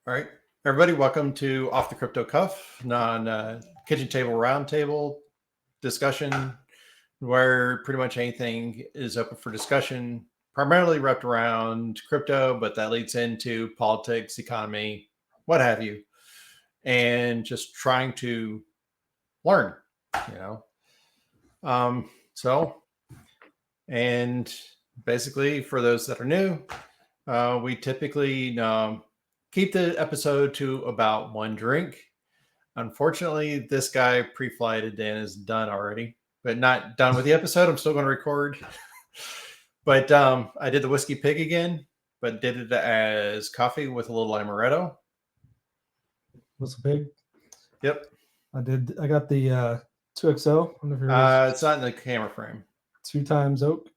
All right, everybody, welcome to Off the Crypto Cuff, kitchen table roundtable discussion, where pretty much anything is open for discussion, primarily wrapped around crypto, but that leads into politics, economy, what have you, and just trying to learn, you know. And basically, for those that are new, we typically keep the episode to about one drink. Unfortunately, this guy pre-flighted and is done already, but not done with the episode. I'm still going to record. But I did the Whiskey Pig again, but did it as coffee with a little amaretto. Whiskey Pig? Yep. I got the 2XO. It's not in the camera frame. 2 times oak.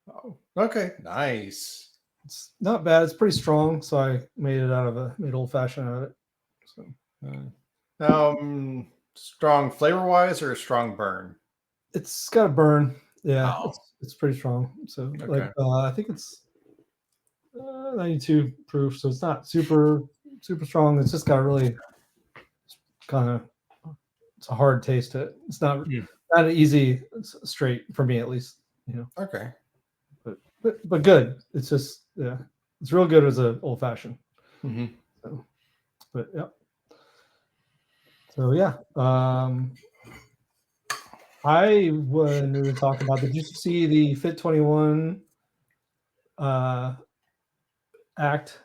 Oh, okay. Nice. It's not bad. It's pretty strong, so I made old fashioned out of it. So, strong flavor wise or a strong burn? It's got a burn. Yeah, it's pretty strong. So okay. I think it's 92 proof, so it's not super strong. It's just got really kind of it's a hard taste to it. It's not an easy straight for me, at least. Okay. But good. It's just it's real good as an old fashioned. Mm-hmm. So yeah. I wanted to talk about. Did you see the FIT21 Act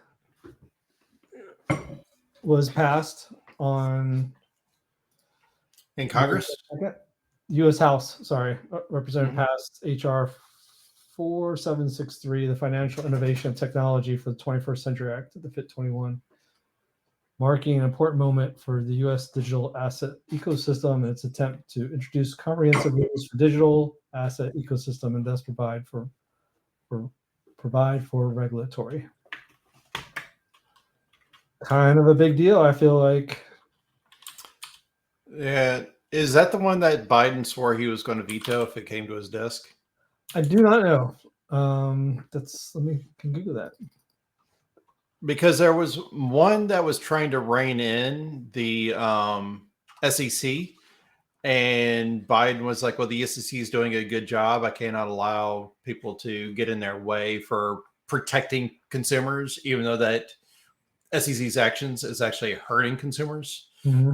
was passed in Congress? U.S. House. Sorry, Representative passed H.R. 4763, the Financial Innovation and Technology for the 21st Century Act, the FIT21, marking an important moment for the U.S. digital asset ecosystem and its attempt to introduce comprehensive rules for digital asset ecosystem and thus provide for regulatory. Kind of a big deal, I feel like. Yeah. Is that the one that Biden swore he was going to veto if it came to his desk? I do not know. Can Google that. Because there was one that was trying to rein in the SEC, and Biden was like, well, the SEC is doing a good job. I cannot allow people to get in their way for protecting consumers, even though that SEC's actions is actually hurting consumers. Mm-hmm.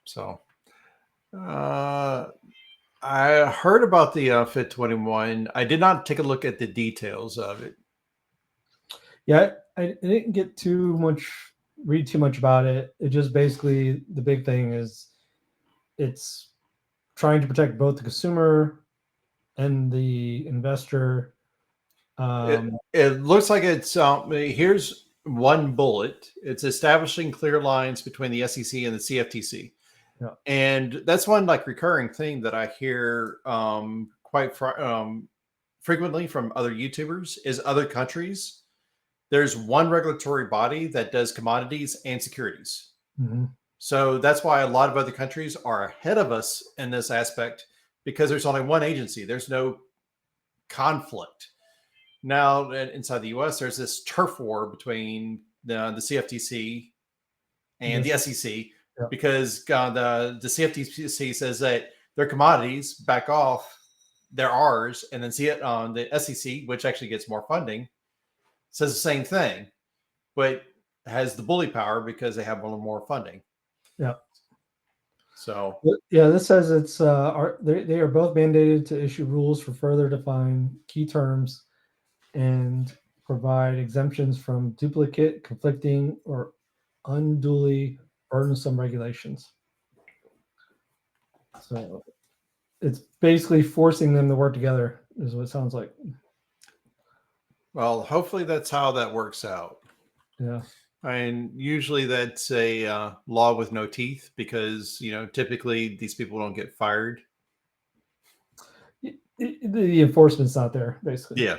So I heard about the FIT21. I did not take a look at the details of it. Yeah, I didn't read too much about it. It just basically, the big thing is it's trying to protect both the consumer and the investor. It looks like it's here's one bullet. It's establishing clear lines between the SEC and the CFTC. Yeah. And that's one recurring thing that I hear quite frequently from other YouTubers is other countries. There's one regulatory body that does commodities and securities. Mm-hmm. So that's why a lot of other countries are ahead of us in this aspect, because there's only one agency. There's no conflict. Now, inside the US, there's this turf war between the CFTC and the SEC, because the CFTC says that their commodities back off, they're ours, and then the SEC, which actually gets more funding, says the same thing, but has the bully power because they have a little more funding. Yeah. So this says it's they are both mandated to issue rules for further define key terms and provide exemptions from duplicate, conflicting, or unduly burdensome regulations. So it's basically forcing them to work together, is what it sounds like. Well, hopefully that's how that works out. Yeah. And usually that's a law with no teeth, because, typically these people don't get fired. The enforcement's not there, basically. Yeah.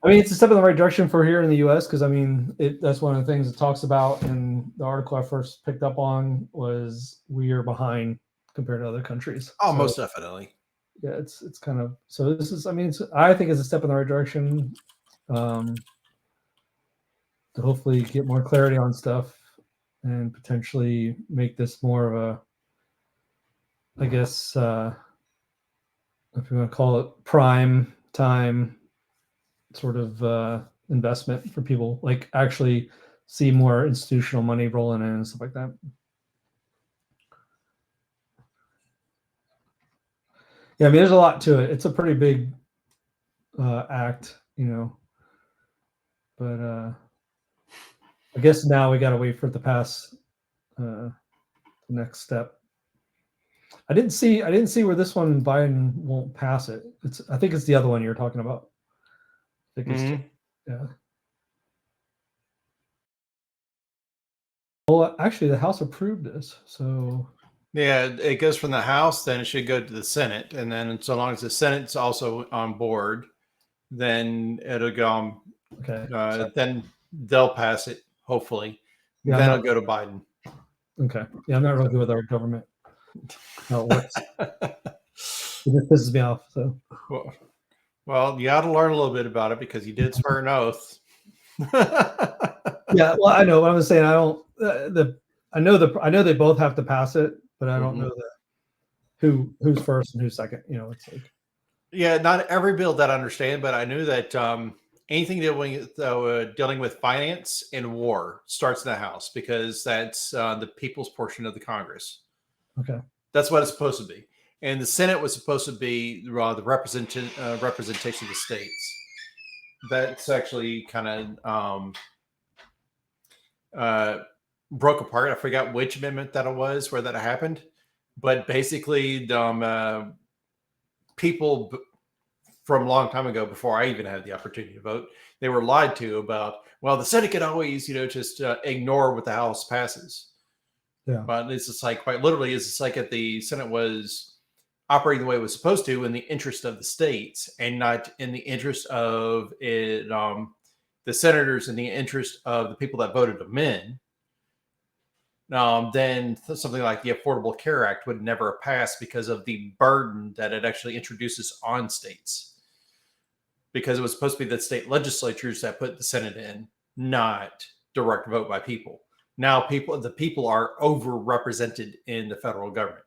I mean, it's a step in the right direction for here in the U.S. because, I mean, that's one of the things it talks about in the article I first picked up on was we are behind compared to other countries. Oh, so, most definitely. Yeah, it's kind of, so this is, I mean, I think it's a step in the right direction. to hopefully get more clarity on stuff and potentially make this more of a, I guess, if you want to call it prime time sort of investment for people, like actually see more institutional money rolling in and stuff like that. Yeah, I mean, there's a lot to it. It's a pretty big act, but I guess now we got to wait for it to pass the next step. I didn't see where this one Biden won't pass it. I think it's the other one you're talking about. I think it's yeah. Well, actually, the House approved this, so yeah, it goes from the House, then it should go to the Senate, and then so long as the Senate's also on board, then it'll go. Okay. Then they'll pass it, hopefully. Yeah, then it'll go to Biden. Okay. Yeah, I'm not really good with our government. How it works. It just pisses me off. So. Well, you got to learn a little bit about it because you did swear an oath. Yeah, well, I know. What I'm saying, I don't. I know they both have to pass it, but I don't know who's first and who's second. It's like. Yeah, not every bill that I understand, but I knew that anything dealing with finance and war starts in the House because that's the people's portion of the Congress. Okay. That's what it's supposed to be. And the Senate was supposed to be the representation of the states. That's actually kind of broke apart. I forgot which amendment that it was where that happened. But basically, people from a long time ago, before I even had the opportunity to vote, they were lied to about, well, the Senate can always, just ignore what the House passes. Yeah. But it's just like, quite literally, it's just like if the Senate was operating the way it was supposed to in the interest of the states and not in the interest of it, the senators, in the interest of the people that voted them in, then something like the Affordable Care Act would never have passed because of the burden that it actually introduces on states. Because it was supposed to be the state legislatures that put the Senate in, not direct vote by people. Now the people are overrepresented in the federal government,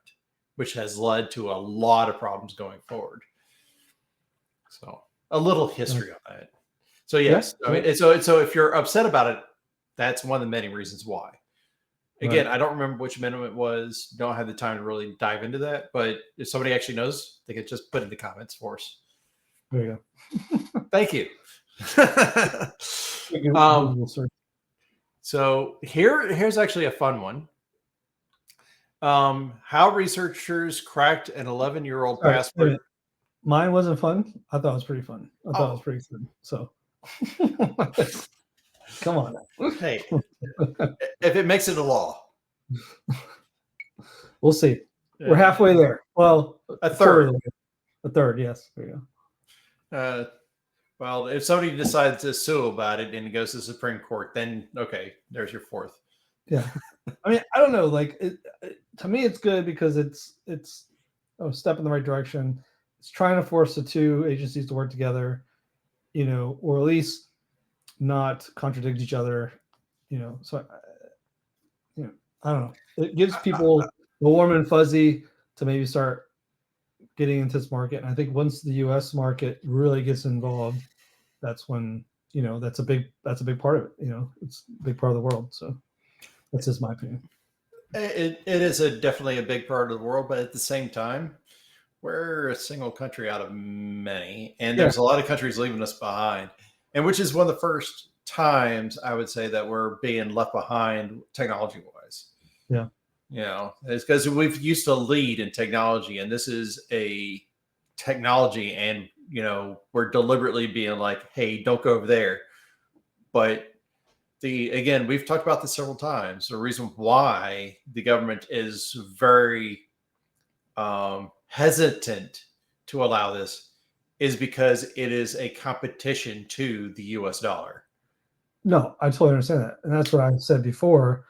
which has led to a lot of problems going forward. So a little history on that. So yes, I mean, so if you're upset about it, that's one of the many reasons why. Again, I don't remember which amendment it was. Don't have the time to really dive into that. But if somebody actually knows, they could just put in the comments for us. There you go. Thank you. So here's actually a fun one. How researchers cracked an 11-year-old password. Mine wasn't fun. I thought it was pretty fun. I thought it was pretty fun. So come on. Hey, if it makes it a law, we'll see. We're halfway there. Well, a third. A third, yes. There you go. Well, if somebody decides to sue about it and it goes to the Supreme Court, then okay, there's your fourth. Yeah. I mean, I don't know. Like, to me, it's good because it's a step in the right direction. It's trying to force the two agencies to work together, or at least not contradict each other, So, I don't know. It gives people the warm and fuzzy to maybe start getting into this market. And I think once the U.S. market really gets involved, that's when that's a big part of it. It's a big part of the world. So that's just my opinion. It is definitely a big part of the world, but at the same time, we're a single country out of many, and there's a lot of countries leaving us behind, and which is one of the first times I would say that we're being left behind technology-wise. Yeah. It's because we've used to lead in technology, and this is a technology, and we're deliberately being like, hey, don't go over there. But again, we've talked about this several times. The reason why the government is very hesitant to allow this is because it is a competition to the US dollar. No, I totally understand that. And that's what I said before,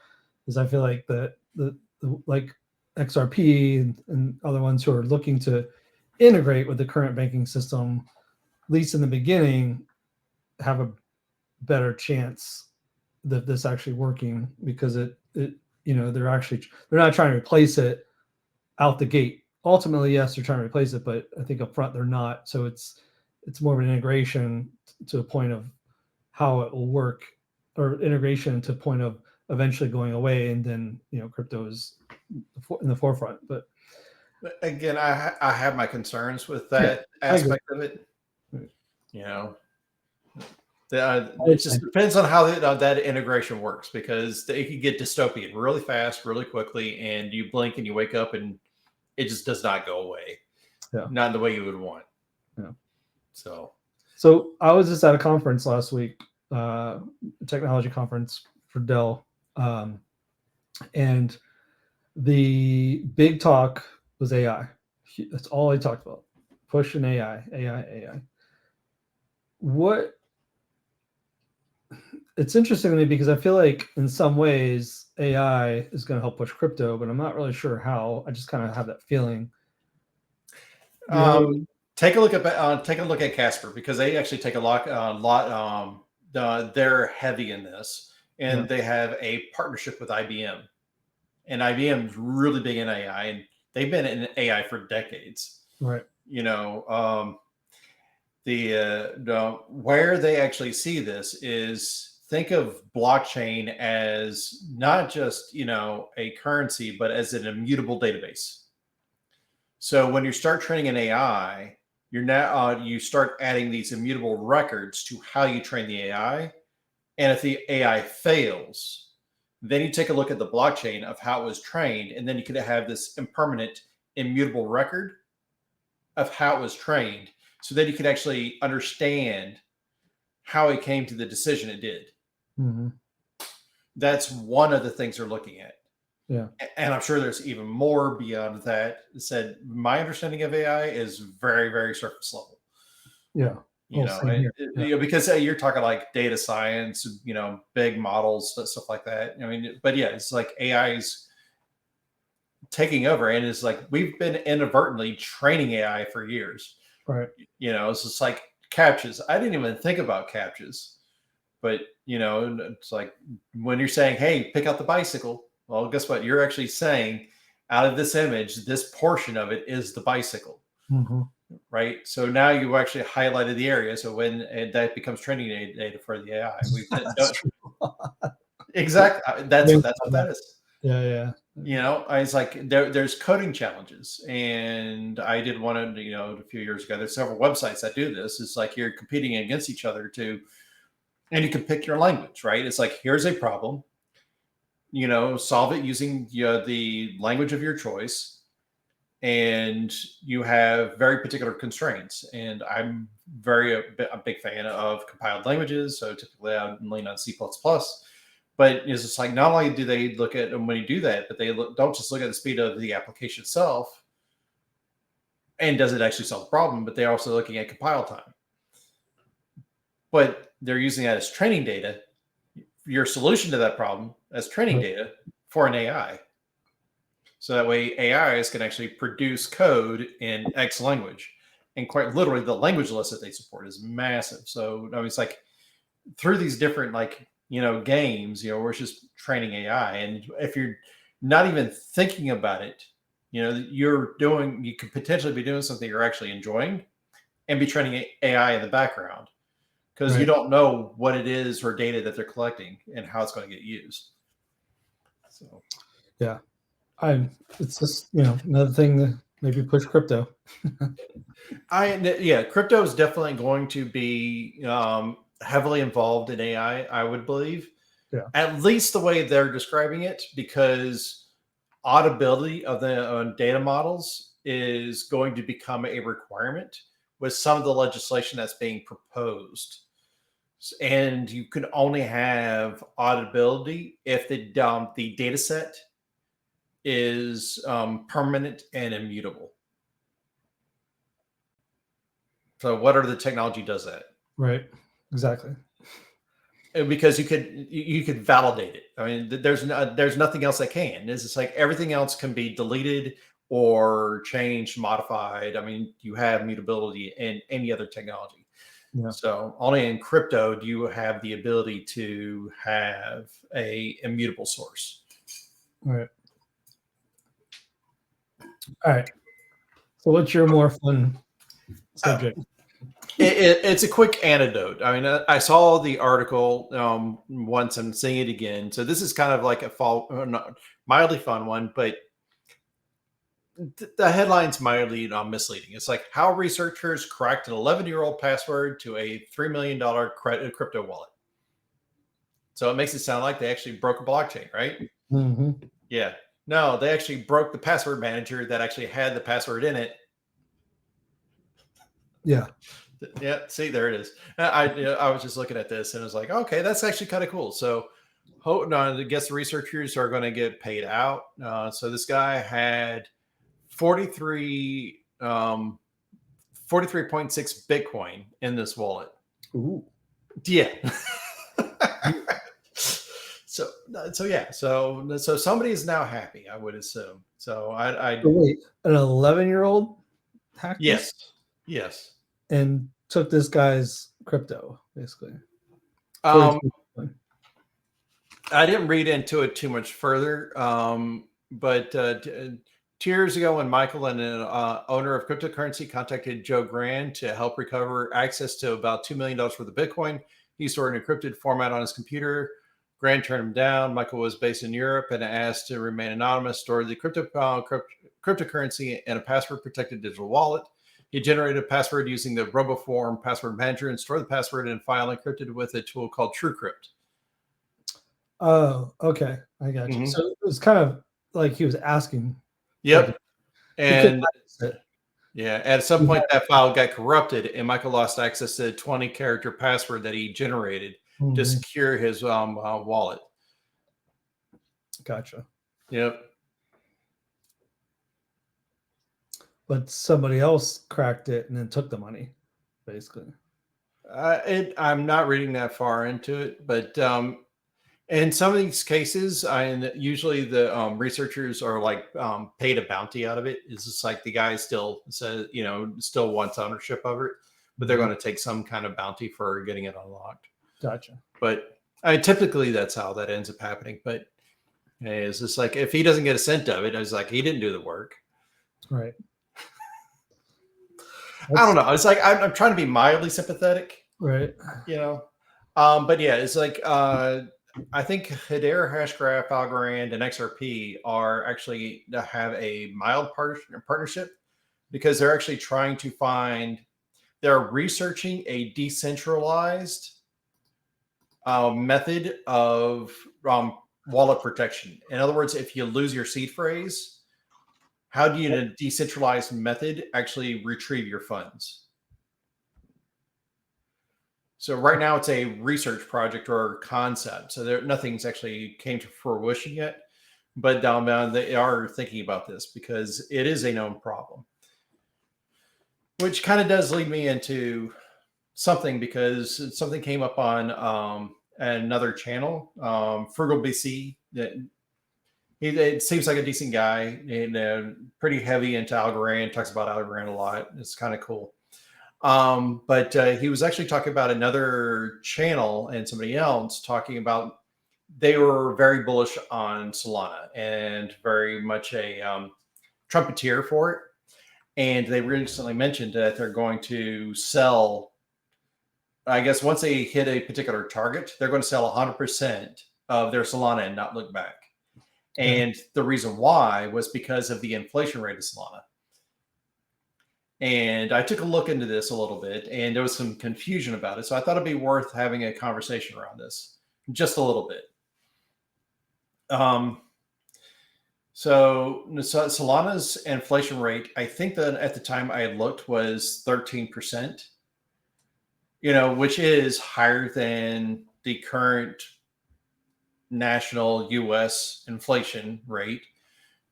is I feel like the like XRP and other ones who are looking to integrate with the current banking system, at least in the beginning, have a better chance this actually working, because it they're not trying to replace it out the gate. Ultimately, yes, they're trying to replace it, but I think up front they're not. So it's more of an integration to a point of how it will work, or integration to a point of eventually going away, and then crypto is in the forefront. But again, I have my concerns with that aspect of it. It just depends on how that integration works, because it can get dystopian really fast, really quickly, and you blink and you wake up and it just does not go away. Not in the way you would want. So I was just at a conference last week, technology conference for Dell, and the big talk was AI. That's all I talked about. Pushing AI. It's interesting to me, because I feel like in some ways AI is going to help push crypto, but I'm not really sure how. I just kind of have that feeling. Take a look at Casper, because they actually take a lot. They're heavy in this, and they have a partnership with IBM, and IBM is really big in AI, and they've been in AI for decades. Right. Where they actually see this is, think of blockchain as not just a currency, but as an immutable database. So when you start training an AI, you start adding these immutable records to how you train the AI. And if the AI fails, then you take a look at the blockchain of how it was trained, and then you could have this impermanent, immutable record of how it was trained. So then you can actually understand how it came to the decision it did. Mm-hmm. That's one of the things they're looking at. Yeah. And I'm sure there's even more beyond that. Said my understanding of AI is very, very surface level. Yeah. Because you're talking like data science, big models, stuff like that. But yeah, it's like AI is taking over, and it's like we've been inadvertently training AI for years. Right. It's just like CAPTCHAs. I didn't even think about CAPTCHAs, but it's like when you're saying, "Hey, pick out the bicycle." Well, guess what? You're actually saying, out of this image, this portion of it is the bicycle, right? So now you actually highlighted the area. So when that becomes training data for the AI, exactly. That's what that is. Yeah. It's like there's coding challenges, and I did one a few years ago. There's several websites that do this. It's like you're competing against each other and you can pick your language, right? It's like, here's a problem, solve it using the language of your choice, and you have very particular constraints. And I'm a big fan of compiled languages, so typically I lean on C++. But it's just like, not only do they look at, and when you do that, but they don't just look at the speed of the application itself and does it actually solve the problem, but they're also looking at compile time. But they're using that as training data, your solution to that problem as training data for an AI. So that way AIs can actually produce code in X language. And quite literally, the language list that they support is massive. So it's like, through these different games, where it's just training AI. And if you're not even thinking about it, you could potentially be doing something you're actually enjoying and be training AI in the background, because you don't know what it is or data that they're collecting and how it's going to get used. So, yeah, it's just, another thing that maybe push crypto. Crypto is definitely going to be heavily involved in AI, I would believe. Yeah. At least the way they're describing it, because auditability of the data models is going to become a requirement with some of the legislation that's being proposed. And you can only have auditability if the data set is permanent and immutable. So whatever the technology does that. Right. Exactly. Because you could validate it. I mean, there's nothing else that can. It's just like everything else can be deleted or changed, modified. I mean, you have mutability in any other technology. Yeah. So only in crypto do you have the ability to have a immutable source. All right. All right. So what's your more fun subject? It's a quick anecdote. I mean, I saw the article once. I'm seeing it again. So this is kind of like a mildly fun one, but the headline's mildly misleading. It's like how researchers cracked an 11-year-old password to a $3 million crypto wallet. So it makes it sound like they actually broke a blockchain, right? Mm-hmm. Yeah. No, they actually broke the password manager that actually had the password in it. Yeah. Yeah. See, there it is. I was just looking at this and I was like, okay, that's actually kind of cool. So, I guess the researchers are going to get paid out. So this guy had 43, 43.6 Bitcoin in this wallet. Ooh. Yeah. So yeah. So somebody is now happy, I would assume. So So wait, an 11-year-old hacked yes. this Yes. and took this guy's crypto, basically. I didn't read into it too much further. But 2 years ago, when Michael, an owner of cryptocurrency, contacted Joe Grand to help recover access to about $2 million worth of Bitcoin, he stored in encrypted format on his computer. Grand turned him down. Michael was based in Europe and asked to remain anonymous, stored the cryptocurrency in a password-protected digital wallet. He generated a password using the RoboForm password manager and stored the password in a file encrypted with a tool called TrueCrypt. Oh, okay. I got you. Mhm. So it was kind of like he was asking. Yep. He couldn't And access it. yeah, at some point that file got corrupted and Michael lost access to the 20-character password that he generated to Mhm. secure his wallet. Gotcha. Yep. But somebody else cracked it and then took the money, basically. I'm not reading that far into it, but in some of these cases, usually the researchers are like paid a bounty out of it. It's just like the guy still says, still wants ownership of it, but they're going to take some kind of bounty for getting it unlocked. Gotcha. But typically that's how that ends up happening. But it's just like if he doesn't get a cent of it, it's like he didn't do the work. Right. I don't know. It's like I'm trying to be mildly sympathetic, Right. but yeah, it's like I think Hedera, Hashgraph, Algorand, and XRP are actually have a mild partnership because they're actually trying to they're researching a decentralized method of wallet protection. In other words, if you lose your seed phrase, how do you, in a decentralized method, actually retrieve your funds? So right now it's a research project or concept. So nothing's actually came to fruition yet, but they are thinking about this because it is a known problem. Which kind of does lead me into something because something came up on another channel, Frugal BC. It seems like a decent guy and pretty heavy into Algorand, talks about Algorand a lot. It's kind of cool. But he was actually talking about another channel and somebody else talking about they were very bullish on Solana and very much a trumpeter for it. And they recently mentioned that they're going to sell, I guess once they hit a particular target, they're going to sell 100% of their Solana and not look back. And the reason why was because of the inflation rate of Solana. And I took a look into this a little bit and there was some confusion about it. So I thought it'd be worth having a conversation around this just a little bit. So Solana's inflation rate, I think that at the time I had looked was 13%, which is higher than the current national US inflation rate.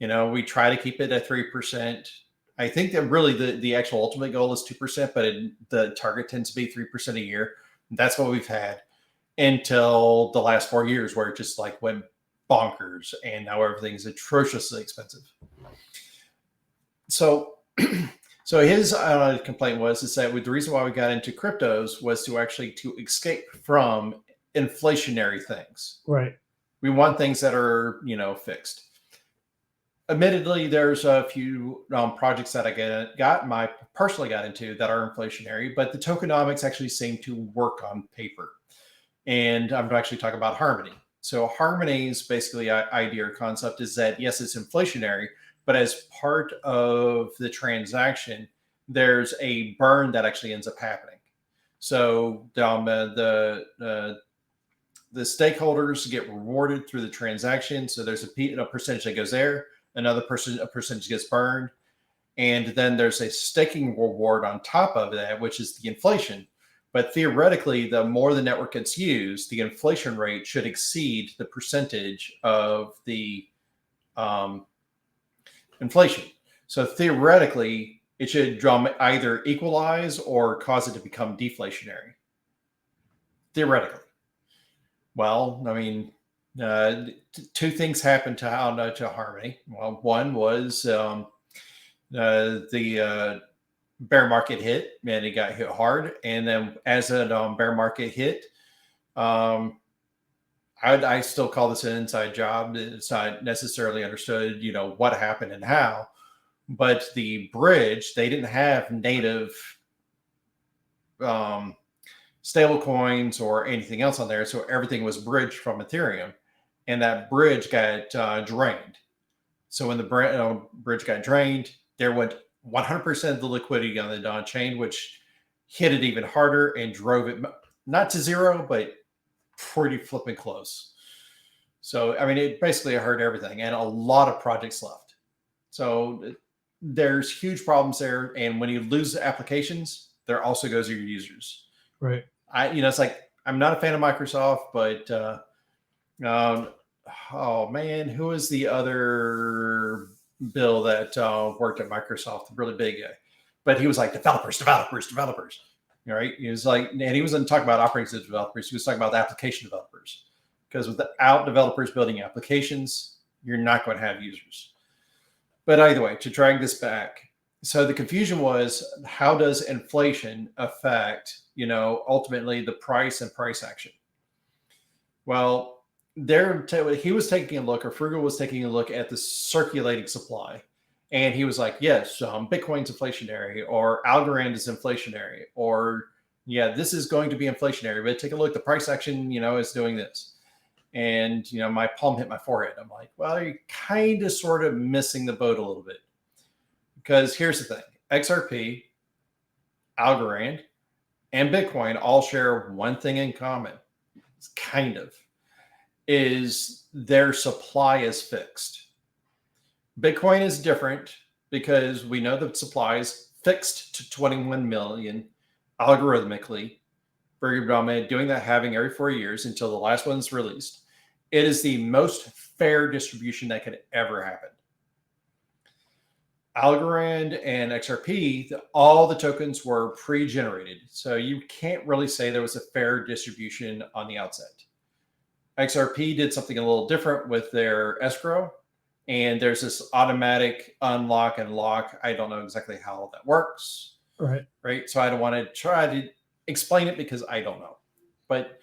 We try to keep it at 3%. I think that really the actual ultimate goal is 2%, but the target tends to be 3% a year. That's what we've had until the last 4 years, where it just like went bonkers, and now everything's atrociously expensive. So So his complaint was is that the reason why we got into cryptos was to escape from inflationary things. Right. We want things that are fixed. Admittedly, there's a few projects that I personally got into that are inflationary, but the tokenomics actually seem to work on paper. And I'm actually talking about Harmony. So Harmony's basically idea or concept is that yes, it's inflationary, but as part of the transaction, there's a burn that actually ends up happening. So the stakeholders get rewarded through the transaction. So there's a percentage that goes there, a percentage gets burned, and then there's a staking reward on top of that, which is the inflation. But theoretically, the more the network gets used, the inflation rate should exceed the percentage of the inflation. So theoretically, it should either equalize or cause it to become deflationary. Theoretically. Well, I mean, two things happened to Harmony. Well, one was the bear market hit, and it got hit hard. And then as a bear market hit, I still call this an inside job. It's not necessarily understood, what happened and how. But the bridge, they didn't have native stable coins or anything else on there. So everything was bridged from Ethereum. And that bridge got drained. So when the bridge got drained, there went 100% of the liquidity on the Don chain, which hit it even harder and drove it not to zero, but pretty flipping close. So, I mean, it basically hurt everything, and a lot of projects left. So there's huge problems there. And when you lose applications, there also goes your users. Right. It's like, I'm not a fan of Microsoft, but oh man, who is the other Bill that worked at Microsoft, the really big guy? But he was like, developers. All right. He was like, and he wasn't talking about operating system developers. He was talking about the application developers. Because without developers building applications, you're not going to have users. But either way, to drag this back, so the confusion was, how does inflation affect, ultimately the price and price action? Well, he was taking a look, or Frugal was taking a look at the circulating supply. And he was like, yes, Bitcoin's inflationary, or Algorand is inflationary, or yeah, this is going to be inflationary. But take a look, the price action, is doing this. And, my palm hit my forehead. I'm like, well, you're kind of sort of missing the boat a little bit. Because here's the thing, XRP, Algorand, and Bitcoin all share one thing in common. It's is their supply is fixed. Bitcoin is different because we know the supply is fixed to 21 million algorithmically. Doing that halving every 4 years until the last one's released. It is the most fair distribution that could ever happen. Algorand and XRP, all the tokens were pre-generated. So you can't really say there was a fair distribution on the outset. XRP did something a little different with their escrow. And there's this automatic unlock and lock. I don't know exactly how that works. Right. So I don't want to try to explain it because I don't know. But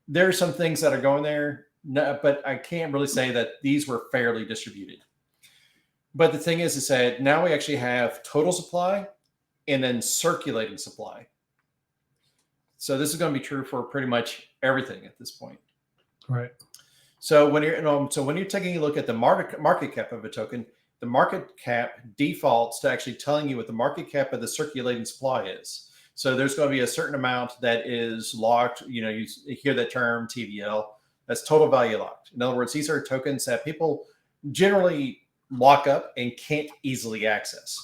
there are some things that are going there. No, but I can't really say that these were fairly distributed. But the thing is that now we actually have total supply and then circulating supply. So this is going to be true for pretty much everything at this point. Right. So when you're taking a look at the market cap of a token, the market cap defaults to actually telling you what the market cap of the circulating supply is. So there's going to be a certain amount that is locked. You hear that term TVL. That's total value locked. In other words, these are tokens that people generally lock up and can't easily access.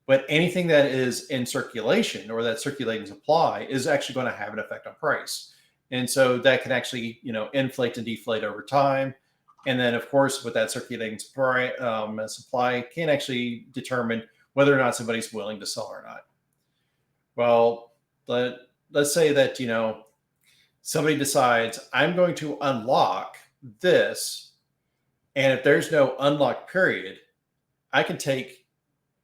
But anything that is in circulation or that circulating supply is actually going to have an effect on price. And so that can actually, inflate and deflate over time. And then, of course, with that circulating supply can actually determine whether or not somebody's willing to sell or not. Well, let's say that, somebody decides I'm going to unlock this. And if there's no unlock period, I can take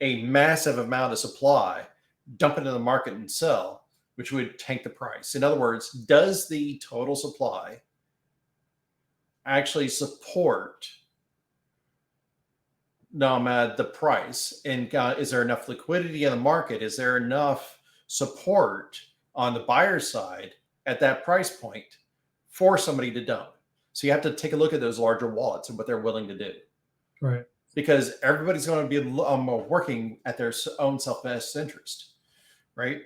a massive amount of supply, dump it into the market and sell, which would tank the price. In other words, does the total supply actually support the price? And is there enough liquidity in the market? Is there enough support on the buyer side at that price point for somebody to dump? So you have to take a look at those larger wallets and what they're willing to do. Right. Because everybody's going to be working at their own self-best interest, right?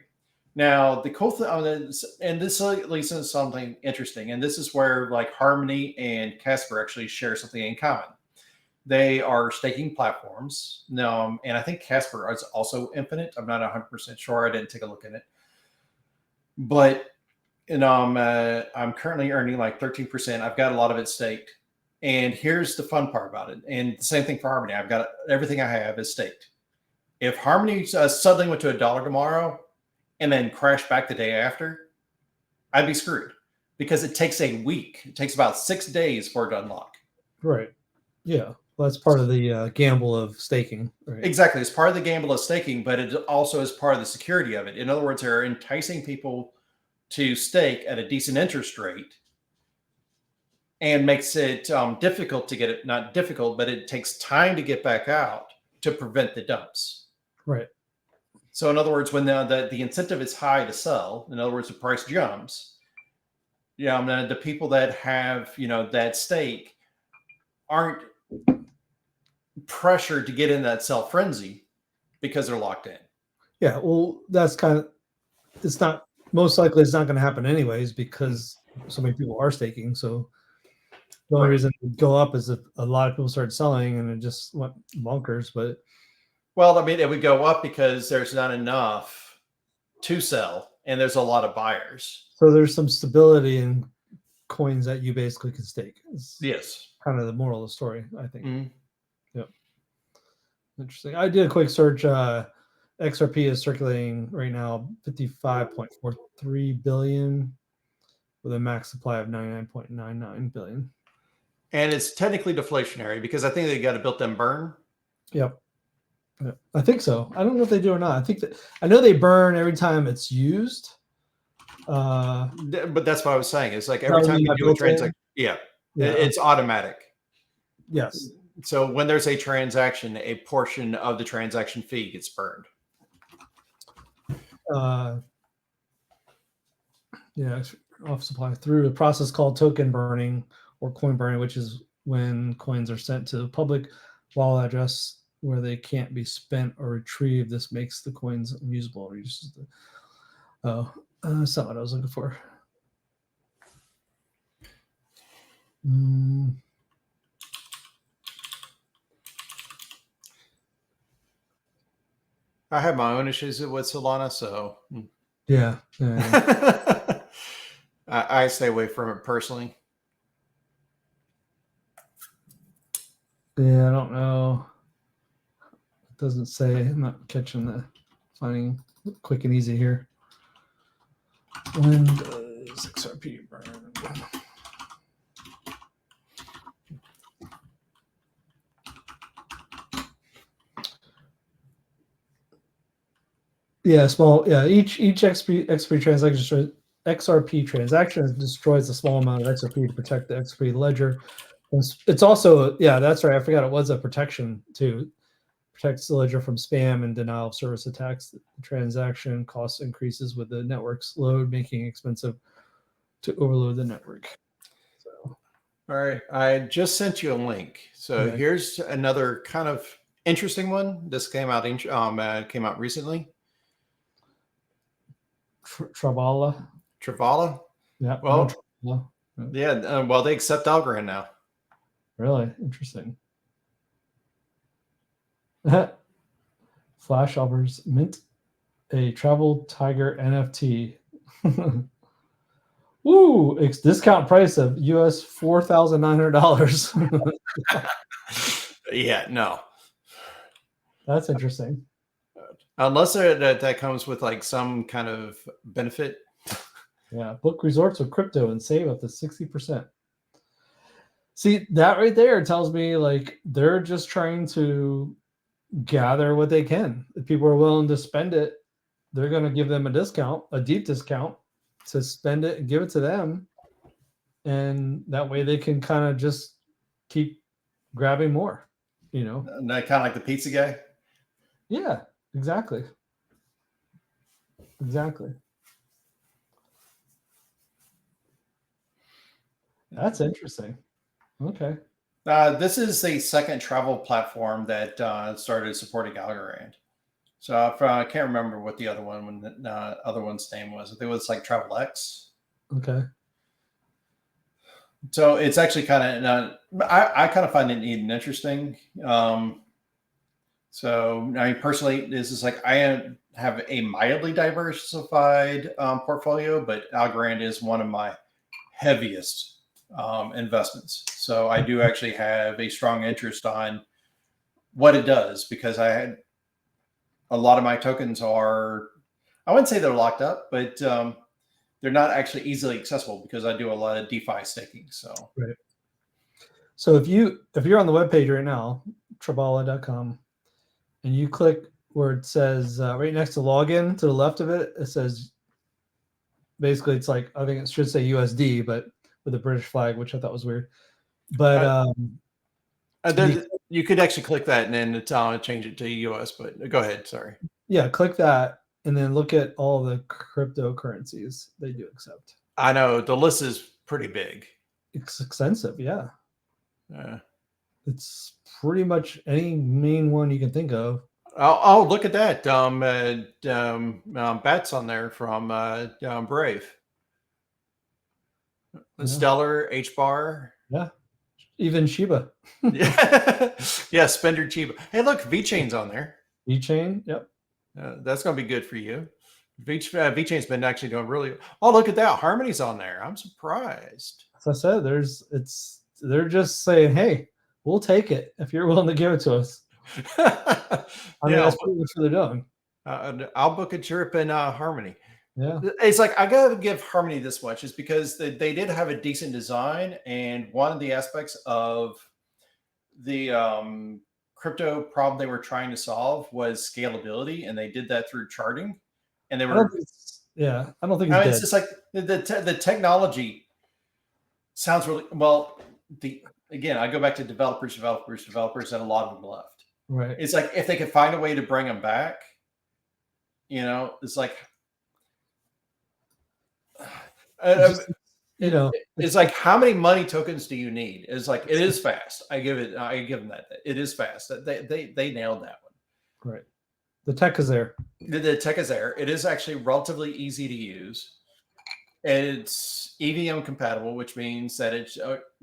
Now, the cool thing, and this leads into something interesting, and this is where like Harmony and Casper actually share something in common. They are staking platforms. Now, and I think Casper is also infinite. I'm not 100% sure. I didn't take a look at it. But I'm currently earning like 13%. I've got a lot of it staked. And here's the fun part about it. And the same thing for Harmony. I've got everything I have is staked. If Harmony suddenly went to $1 tomorrow and then crashed back the day after, I'd be screwed because it takes a week. It takes about 6 days for it to unlock. Right. Yeah. Well, that's part of the gamble of staking. Right? Exactly. It's part of the gamble of staking, but it also is part of the security of it. In other words, they're enticing people to stake at a decent interest rate and makes it difficult to get it, not difficult, but it takes time to get back out to prevent the dumps. Right. So in other words, when the incentive is high to sell, in other words, the price jumps, the people that have, that stake aren't pressured to get in that sell frenzy because they're locked in. Yeah. Well, that's it's not, most likely it's not going to happen anyways because so many people are staking. So the only reason it would go up is if a lot of people started selling and it just went bonkers. But well, I mean, it would go up because there's not enough to sell and there's a lot of buyers. So there's some stability in coins that you basically can stake. Yes. Kind of the moral of the story, I think. Mm-hmm. Yep. Interesting. I did a quick search. XRP is circulating right now 55.43 billion with a max supply of 99.99 billion. And it's technically deflationary because I think they got a built-in burn. Yep. I think so. I don't know if they do or not. I know they burn every time it's used. But that's what I was saying. It's like every time you do a transaction, it's automatic. Yes. So when there's a transaction, a portion of the transaction fee gets burned. Off supply through a process called token burning or coin burning, which is when coins are sent to the public wallet address where they can't be spent or retrieved. This makes the coins unusable. That's not what I was looking for. I have my own issues with Solana, so yeah. I stay away from it personally. Yeah, I don't know. It doesn't say. I'm not finding quick and easy here. When does XRP burn? Yeah, small. Yeah, each XRP transaction destroys a small amount of XRP to protect the XRP ledger. It's also, that's right. I forgot it was a protection too. Protects the ledger from spam and denial of service attacks. The transaction cost increases with the network's load, making it expensive to overload the network. So, all right, I just sent you a link. So here's another kind of interesting one. This came out recently. Travala. Yeah. Well, well, they accept Algorand now. Really interesting. Flash offers mint a travel tiger NFT. Woo! Discount price of US $4,900. Yeah, no. That's interesting. Unless that comes with like some kind of benefit. Yeah, book resorts with crypto and save up to 60%. See, that right there tells me like they're just trying to gather what they can. If people are willing to spend it, they're going to give them a discount, a deep discount, to spend it and give it to them. And that way they can kind of just keep grabbing more, you know? Kind of like the pizza guy. Yeah, exactly. Exactly. That's interesting. Okay. This is the second travel platform that started supporting Algorand. So I can't remember what the other other one's name was. I think it was like Travel X. Okay. So it's actually kind of I kind of find it neat and interesting. So I mean, personally, this is like I have a mildly diversified portfolio, but Algorand is one of my heaviest investments. So I do actually have a strong interest on what it does because I had a lot of my tokens are, I wouldn't say they're locked up, but they're not actually easily accessible because I do a lot of DeFi staking. So, right. So if you're on the webpage right now, trabala.com, and you click where it says right next to login to the left of it, it says basically it's like, I think it should say USD, but with a British flag, which I thought was weird. But you could actually click that and then it's change it to US, but go ahead. Sorry. Yeah, click that and then look at all the cryptocurrencies they do accept. I know the list is pretty big. It's extensive, yeah. It's pretty much any main one you can think of. Oh, look at that. Bats on there from Brave. Yeah. Stellar, H-Bar. Yeah. Even Shiba. Yeah, Spender Shiba. Hey, look, VeChain's on there. VeChain, yep. That's going to be good for you. VeChain's been actually doing really. Oh, look at that. Harmony's on there. I'm surprised. As I said, they're just saying, hey, we'll take it if you're willing to give it to us. I mean, that's pretty much what they're doing. I'll book a trip in Harmony. Yeah, it's like I gotta give Harmony this much is because they did have a decent design, and one of the aspects of the crypto problem they were trying to solve was scalability, and they did that through charting. And they were, I don't think it's just like the technology sounds really well. Again, I go back to developers, and a lot of them left. Right. It's like if they could find a way to bring them back, it's like. It's like how many money tokens do you need? It's like it is fast. I give them that. It is fast. They nailed that one. Right. The tech is there. The tech is there. It is actually relatively easy to use. It's EVM compatible, which means that it's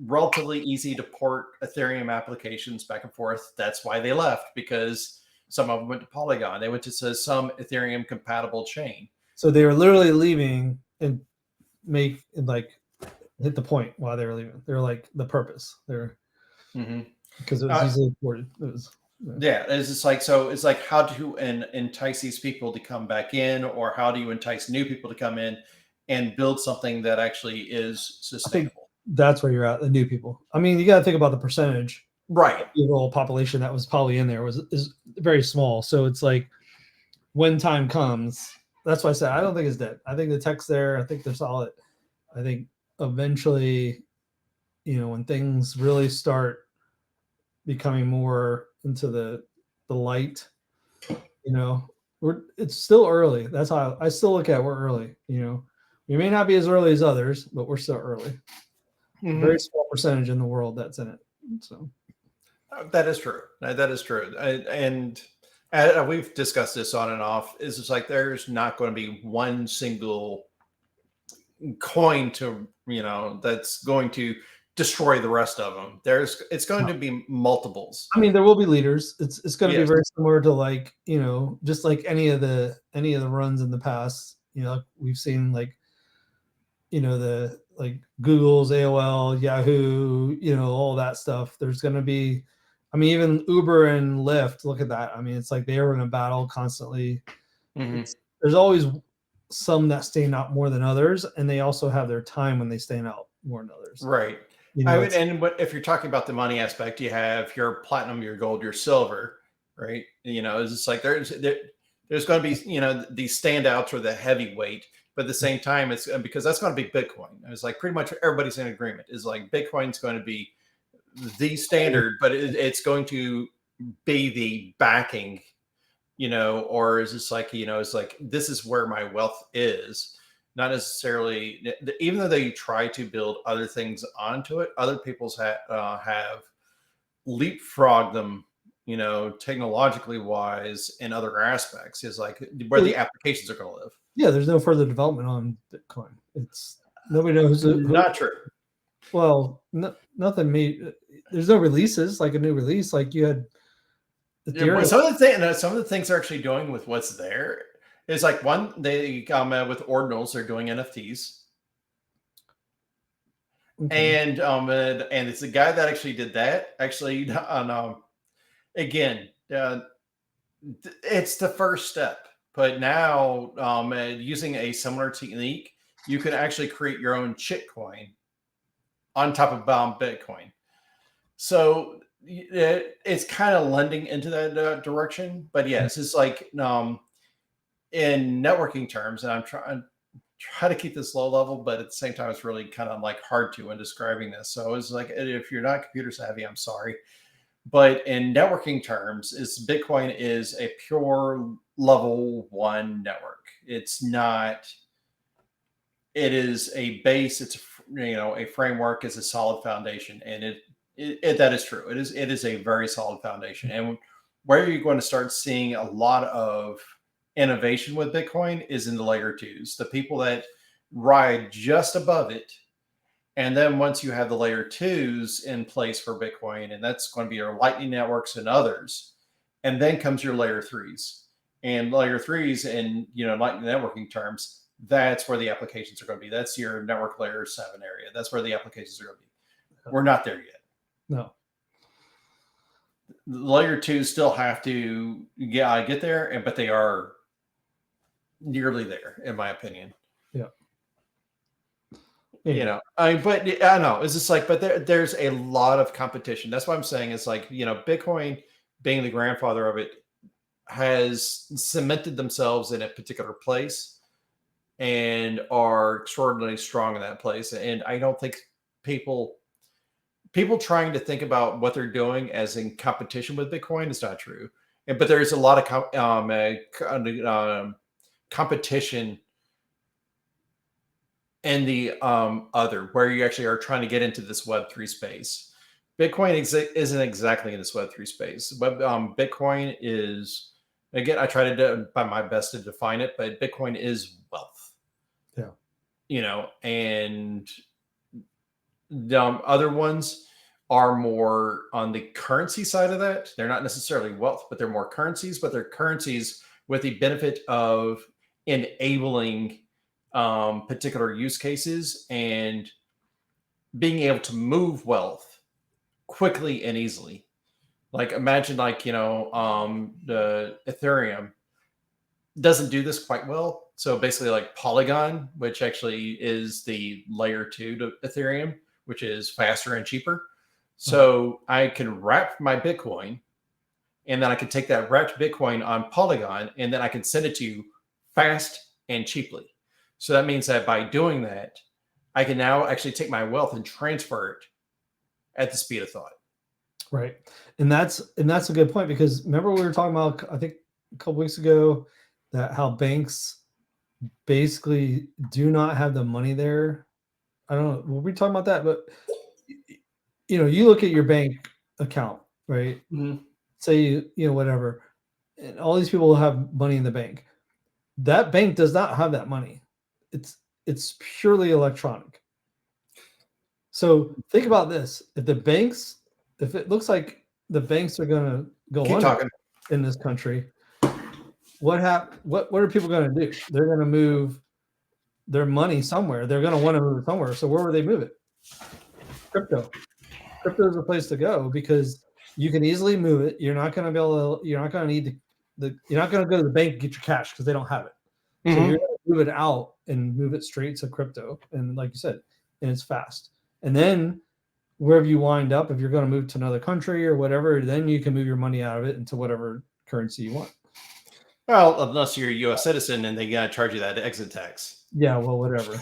relatively easy to port Ethereum applications back and forth. That's why they left, because some of them went to Polygon. They went to some Ethereum compatible chain. So they were literally leaving and hit the point while they were leaving. They're like the purpose. They're because it was easily ported. It was it's just like, so it's like how to entice these people to come back in, or how do you entice new people to come in and build something that actually is sustainable? That's where you're at, the new people. I mean, you got to think about the percentage. Right. The overall population that was probably in there is very small. So it's like when time comes, that's why I said I don't think it's dead. I think the tech's there. I think they're solid. I think eventually, when things really start becoming more into the light, it's still early. That's how I still look at it. We're early. We may not be as early as others, but we're still early. Very small percentage in the world that's in it. So that is true. That is true. And we've discussed this on and off. Is it's like there's not going to be one single coin to that's going to destroy the rest of them. It's going to be multiples. I mean, there will be leaders. It's going to be very similar to just like any of the runs in the past. We've seen the Google's, AOL, Yahoo, all that stuff. There's going to be, even Uber and Lyft. Look at that. It's like they were in a battle constantly. There's always some that stand out more than others, and they also have their time when they stand out more than others. Right. And if you're talking about the money aspect, you have your platinum, your gold, your silver. right? It's just like there's going to be these standouts or the heavyweight, but at the same time, it's because that's going to be Bitcoin. It's like pretty much everybody's in agreement. Is like Bitcoin's going to be the standard, but it's going to be the backing, or is this like it's like this is where my wealth is. Not necessarily, even though they try to build other things onto it, other people's have leapfrogged them, technologically wise in other aspects, is like where the applications are going to live. Yeah, there's no further development on Bitcoin. It's nobody knows. Not true. Well, nothing made. There's no releases, like a new release, like you had. Yeah, some of the things they're actually doing with what's there is like one, they with ordinals, they're doing NFTs. Okay. And it's the guy that actually did that. Actually, again, it's the first step. But now, using a similar technique, you can actually create your own shitcoin on top of Bitcoin. So it's kind of lending into that direction. But yes, it's like in networking terms, and I'm try to keep this low level, but at the same time, it's really kind of like hard to when describing this. So it's like, if you're not computer savvy, I'm sorry. But in networking terms, Bitcoin is a pure level 1 network. It's not, it is a base. It's a framework, is a solid foundation. And that is true. It is a very solid foundation. And where you're going to start seeing a lot of innovation with Bitcoin is in the layer 2s, the people that ride just above it. And then once you have the layer 2s in place for Bitcoin, and that's going to be your Lightning networks and others, and then comes your layer 3s. And layer 3s in Lightning networking terms, that's where the applications are going to be. That's your network layer 7 area. That's where the applications are going to be. We're not there yet. No. The layer 2s still have to get there, but they are nearly there, in my opinion. Yeah. But I know it's just like, but there's a lot of competition. That's what I'm saying. It's like, Bitcoin being the grandfather of it has cemented themselves in a particular place and are extraordinarily strong in that place. And I don't think people trying to think about what they're doing as in competition with Bitcoin is not true. But there's a lot of competition in the other, where you actually are trying to get into this Web3 space. Bitcoin isn't exactly in this Web3 space. Bitcoin is, again, I try to do by my best to define it, but Bitcoin is wealth. Yeah. And the other ones are more on the currency side of that. They're not necessarily wealth, but they're more currencies, but they're currencies with the benefit of enabling particular use cases and being able to move wealth quickly and easily. Like imagine the Ethereum doesn't do this quite well. So basically like Polygon, which actually is the layer 2 to Ethereum, which is faster and cheaper. So I can wrap my Bitcoin, and then I can take that wrapped Bitcoin on Polygon, and then I can send it to you fast and cheaply. So that means that by doing that, I can now actually take my wealth and transfer it at the speed of thought. Right. And that's a good point, because remember we were talking about, I think a couple weeks ago, that how banks basically do not have the money there. I don't know. We'll be talking about that, but you look at your bank account, right? Mm-hmm. Say, whatever, and all these people have money in the bank. That bank does not have that money. It's purely electronic. So think about this. If it looks like the banks are going to go under in this country, what are people going to do? They're going to move their money somewhere. They're going to want to move it somewhere. So where would they move it? Crypto. Crypto is a place to go, because you can easily move it. You're not going to you're not going to need you're not going to go to the bank and get your cash because they don't have it. Mm-hmm. So you're going to move it out and move it straight to crypto. And like you said, and it's fast. And then wherever you wind up, if you're going to move to another country or whatever, then you can move your money out of it into whatever currency you want. Well, unless you're a U.S. citizen and they gotta charge you that exit tax. Yeah, well, whatever.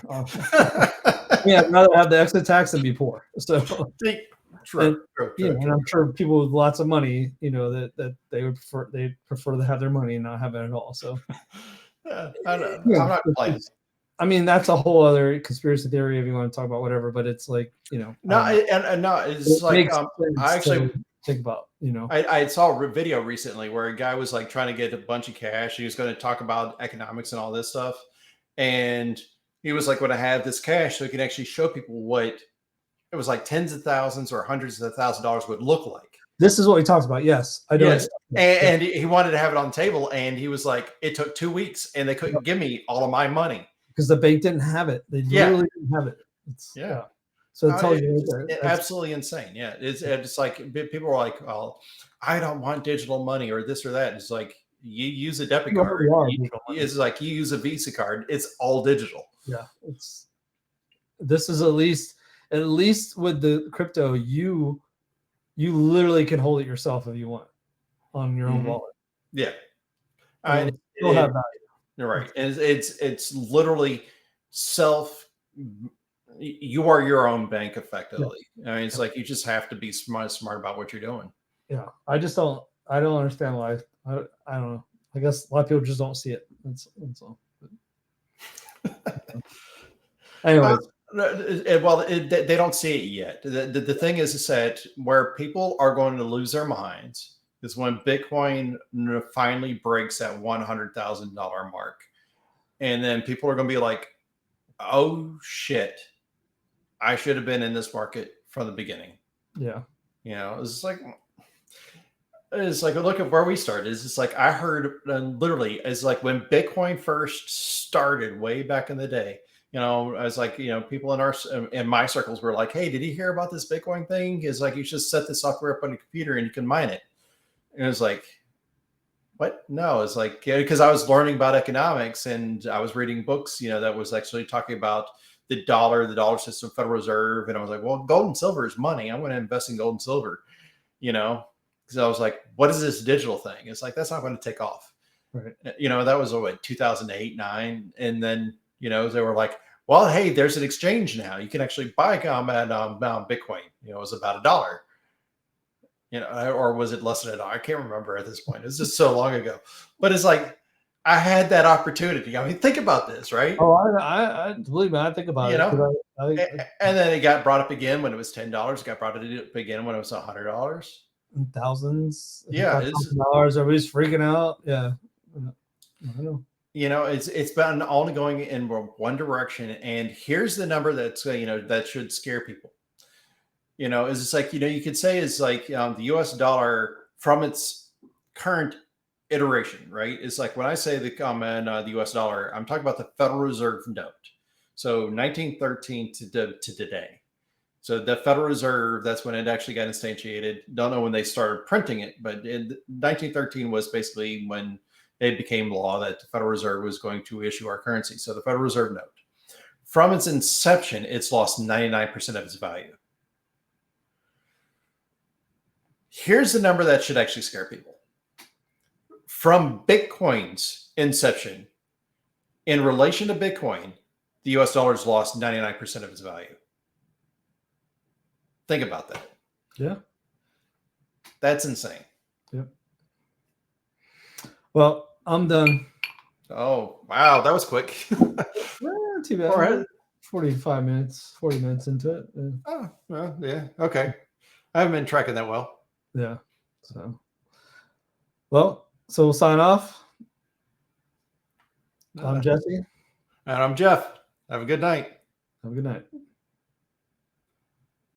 Yeah, I'd rather have the exit tax than be poor. So, True. and I'm sure people with lots of money, that they would prefer to have their money and not have it at all. So, I'm not complaining. I mean, that's a whole other conspiracy theory if you want to talk about whatever. But it's like, no, it's like I actually think about, I saw a video recently where a guy was like trying to get a bunch of cash. He was going to talk about economics and all this stuff, and he was like, "When I have this cash, so he can actually show people what it was like tens of thousands or hundreds of $1,000s would look like." This is what he talks about. Yes, I do. Yes. And he wanted to have it on the table, and he was like, "It took 2 weeks, and they couldn't give me all of my money because the bank didn't have it. They literally didn't have it." So it tells you it's absolutely insane. Yeah, it's like people are like, "Well, I don't want digital money or this or that." It's like you use a debit card. It's like you use a Visa card. It's all digital. Yeah, this is at least with the crypto, you literally can hold it yourself if you want on your own wallet. Yeah, I still have value. You're right. And it's literally self. You are your own bank effectively. Yeah. I mean, it's like you just have to be smart about what you're doing. Yeah, I don't understand why. I don't know. I guess a lot of people just don't see it. That's all. Anyways. Well, they don't see it yet. The thing is that where people are going to lose their minds is when Bitcoin finally breaks that $100,000 mark. And then people are going to be like, "Oh, shit. I should have been in this market from the beginning." Yeah. It's like look at where we started. It's just like I heard literally, it's like when Bitcoin first started way back in the day. I was like, people in my circles were like, "Hey, did you hear about this Bitcoin thing? It's like you just set the software up on your computer and you can mine it." And it was like, what? No, it's like, because I was learning about economics and I was reading books, that was actually talking about the dollar system, Federal Reserve. And I was like, well, gold and silver is money. I'm going to invest in gold and silver, because I was like, what is this digital thing? It's like, that's not going to take off. Right. That was 2008, 9. And then, they were like, well, hey, there's an exchange now. You can actually buy Bitcoin. It was about $1. Or was it less than $1? I can't remember at this point. It's just so long ago. But it's like I had that opportunity. I mean, think about this, right? Oh, I believe me, I think about it. And then it got brought up again when it was $10. It got brought up again when it was $100. Thousands. Yeah, $1,000. Everybody's freaking out. Yeah, I know. It's been only going in one direction, and here's the number that's that should scare people. Is it's like you could say is like the U.S. dollar from its current iteration, right? It's like when I say the U.S. dollar, I'm talking about the Federal Reserve note. So 1913 to today. So the Federal Reserve, that's when it actually got instantiated. Don't know when they started printing it, but 1913 was basically when it became law that the Federal Reserve was going to issue our currency. So the Federal Reserve note, from its inception, it's lost 99% of its value. Here's the number that should actually scare people. From Bitcoin's inception, in relation to Bitcoin, the US dollar has lost 99% of its value. Think about that. Yeah. That's insane. Yep. Well, I'm done. Oh, wow. That was quick. Not too bad. All right. 40 minutes into it. Yeah. Oh, well, yeah. Okay. I haven't been tracking that well. Yeah. So we'll sign off. I'm Jesse. And I'm Jeff. Have a good night. Have a good night.